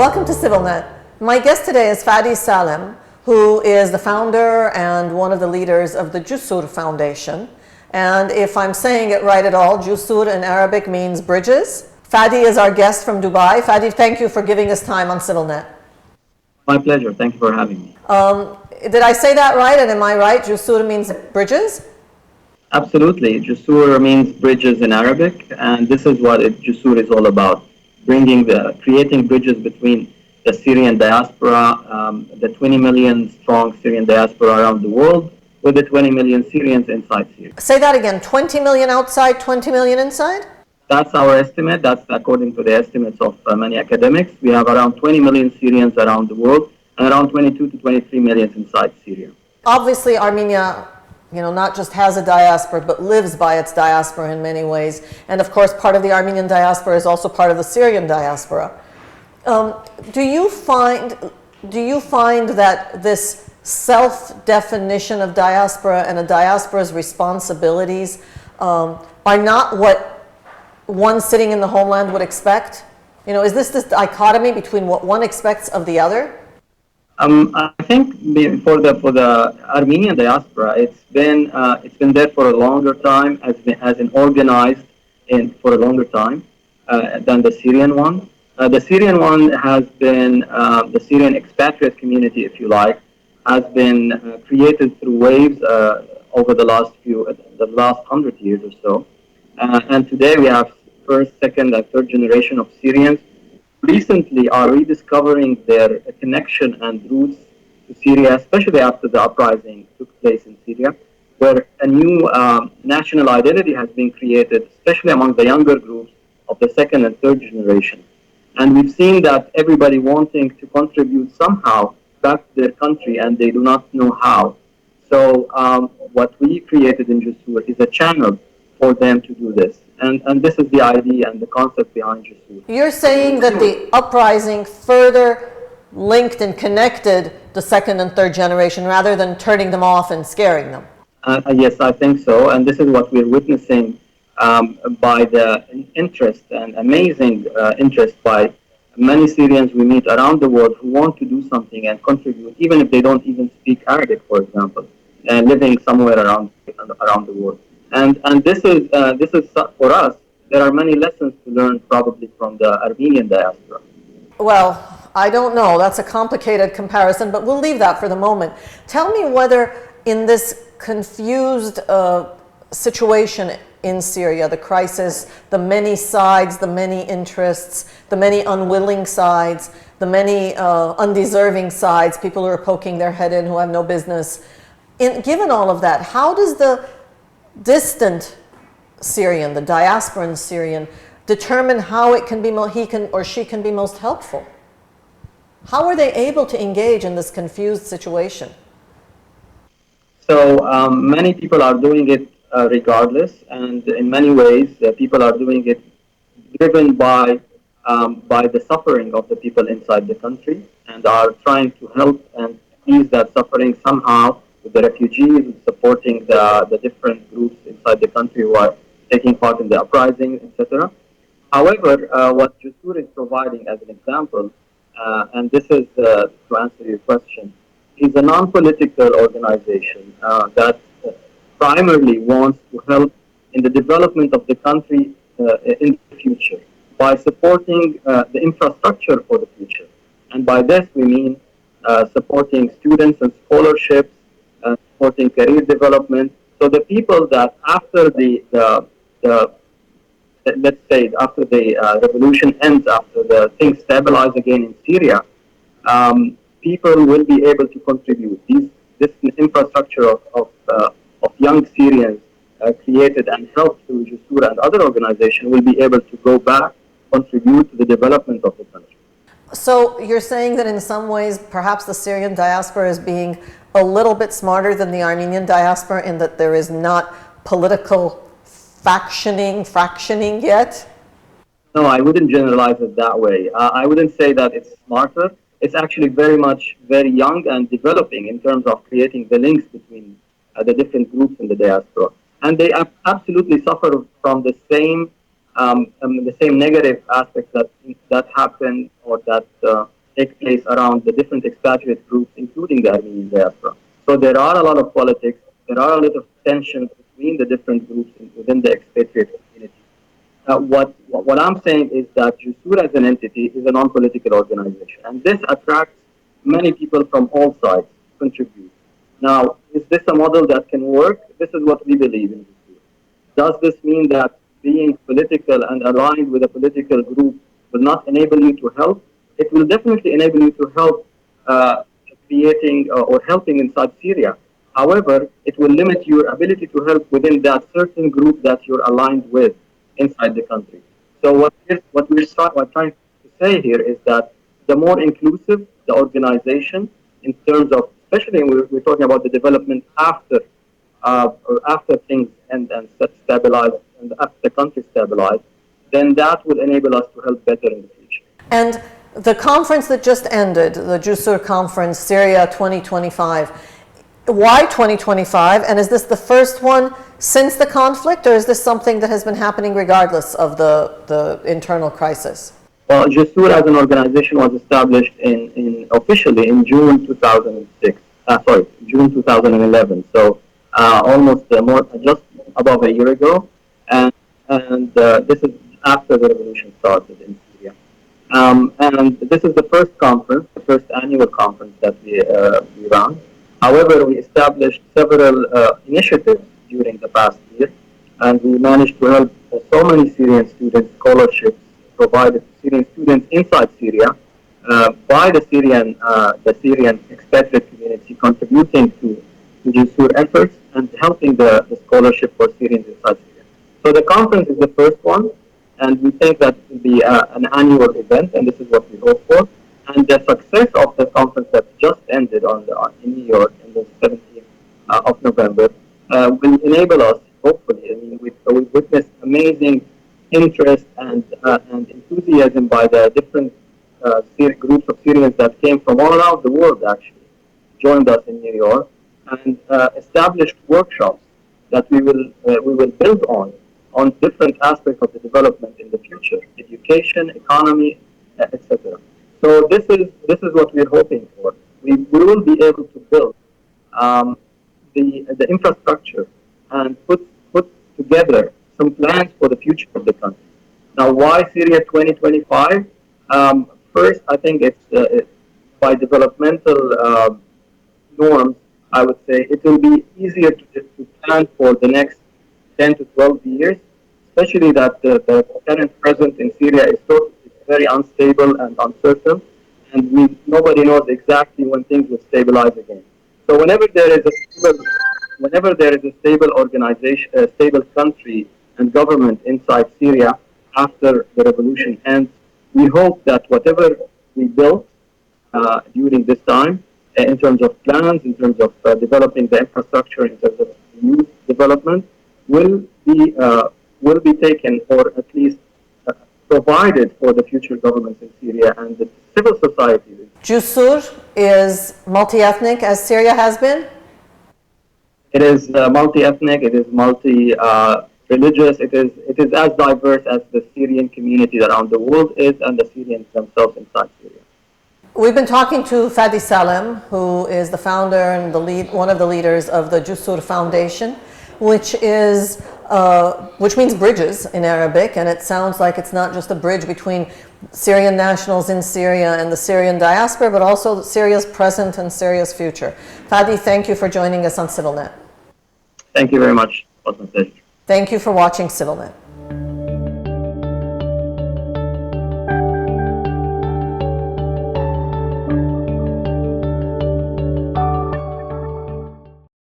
Welcome to CivilNet. My guest today is Fadi Salem, who is the founder and one of the leaders of the Jusoor Foundation. And if I'm saying it right at all, Jusoor in Arabic means bridges. Fadi is our guest from Dubai. Fadi, thank you for giving us time on CivilNet. My pleasure. Thank you for having me. Did I say that right? And am I right? Jusoor means bridges? Absolutely. Jusoor means bridges in Arabic, and this is what Jusoor is all about. Creating bridges between the Syrian diaspora, the 20 million strong Syrian diaspora around the world, with the 20 million Syrians inside Syria. Say that again, 20 million outside, 20 million inside? That's our estimate. That's according to the estimates of many academics. We have around 20 million Syrians around the world, and around 22 to 23 million inside Syria. Obviously, Armenia, not just has a diaspora, but lives by its diaspora in many ways. And of course, part of the Armenian diaspora is also part of the Syrian diaspora. Do you find that this self-definition of diaspora and a diaspora's responsibilities are not what one sitting in the homeland would expect? Is this dichotomy between what one expects of the other? I think for the Armenian diaspora, it's been there for a longer time, has been organized for a longer time than the Syrian one. The Syrian one has been the Syrian expatriate community, if you like, has been created through waves over the last 100 years or so, and today we have first, second, and third generation of Syrians recently are rediscovering their connection and roots to Syria, especially after the uprising took place in Syria, where a new national identity has been created, especially among the younger groups of the second and third generation. And we've seen that everybody wanting to contribute somehow back to their country, and they do not know how. So what we created in Jusoor is a channel for them to do this. And this is the idea and the concept behind Jusoor. You're saying that the uprising further linked and connected the second and third generation rather than turning them off and scaring them? Yes, I think so. And this is what we're witnessing by the interest and amazing interest by many Syrians we meet around the world who want to do something and contribute, even if they don't even speak Arabic, for example, and living somewhere around the world. And this is for us. There are many lessons to learn probably from the Armenian diaspora. Well, I don't know. That's a complicated comparison, but we'll leave that for the moment. Tell me whether in this confused situation in Syria, the crisis, the many sides, the many interests, the many unwilling sides, the many undeserving sides, people who are poking their head in who have no business. Given all of that, how does the distant Syrian, the diasporan Syrian, determine how it can be he or she can be most helpful? How are they able to engage in this confused situation? So many people are doing it regardless, and in many ways, people are doing it driven by the suffering of the people inside the country, and are trying to help and ease that suffering somehow with the refugees, with supporting the different groups inside the country who are taking part in the uprising, etc. However, what Jusoor is providing as an example, and this is to answer your question, is a non-political organization that primarily wants to help in the development of the country in the future by supporting the infrastructure for the future. And by this we mean supporting students and scholarships, supporting career development. So the people that after let's say after the revolution ends, after the things stabilize again in Syria, people will be able to contribute. This infrastructure of young Syrians created and helped through Jusoor and other organizations will be able to go back, contribute to the development of the country. So you're saying that in some ways, perhaps the Syrian diaspora is being a little bit smarter than the Armenian diaspora in that there is not political fractioning yet? No, I wouldn't generalize it that way. I wouldn't say that it's smarter. It's actually very young and developing in terms of creating the links between the different groups in the diaspora. And they absolutely suffer from the same the same negative aspects that happen or that take place around the different expatriate groups, including the Armenian diaspora. So there are a lot of politics, there are a lot of tensions between the different groups within the expatriate community. What I'm saying is that Jusoor as an entity is a non-political organization, and this attracts many people from all sides to contribute. Now, is this a model that can work? This is what we believe in Jusoor. Does this mean that being political and aligned with a political group will not enable you to help? It will definitely enable you to help creating or helping inside Syria. However, it will limit your ability to help within that certain group that you're aligned with inside the country. So what we're trying to say here is that the more inclusive the organization, in terms of, especially we're talking about the development or after things and stabilize and after the country stabilize, then that will enable us to help better in the future. And the conference that just ended, the Jusoor Conference, Syria 2025, why 2025? And is this the first one since the conflict, or is this something that has been happening regardless of the internal crisis? Well, Jusoor as an organization was established officially in June 2006. June 2011. So almost just above a year ago, and this is after the revolution started in Syria. And this is the first conference, the first annual conference that we run. However, we established several initiatives during the past year, and we managed to help so many Syrian students, scholarships provided to Syrian students inside Syria by the Syrian expatriate community, contributing to Jusoor efforts and helping the scholarship for Syrians inside Syria. So the conference is the first one, and we think that it will be an annual event, and this is what we hope for. And the success of the conference that just ended in New York on the 17th of November will enable us, hopefully. I mean, we've witnessed amazing interest and enthusiasm by the different groups of Syrians that came from all around the world, actually, joined us in New York, and established workshops that we will build on different aspects of the development in the future: education, economy, etc. So this is what we're hoping for. We will be able to build the infrastructure and put together some plans for the future of the country. Now, why Syria 2025? First, I think it's by developmental norms. I would say it will be easier to plan for the next 10 to 12 years, especially that the current presence in Syria is very unstable and uncertain, and nobody knows exactly when things will stabilize again. So whenever there is a stable organization, a stable country and government inside Syria after the revolution ends, we hope that whatever we built during this time, in terms of plans, in terms of developing the infrastructure, in terms of youth development, will be taken, or at least provided for the future governments in Syria and the civil society. Jusoor is multi-ethnic, as Syria has been? It is multi-ethnic, it is multi-religious, it is as diverse as the Syrian community around the world is, and the Syrians themselves inside Syria. We've been talking to Fadi Salem, who is the founder and one of the leaders of the Jusoor Foundation, which means bridges in Arabic, and it sounds like it's not just a bridge between Syrian nationals in Syria and the Syrian diaspora, but also Syria's present and Syria's future. Fadi, thank you for joining us on CivilNet. Thank you very much. It was my pleasure. Thank you for watching CivilNet.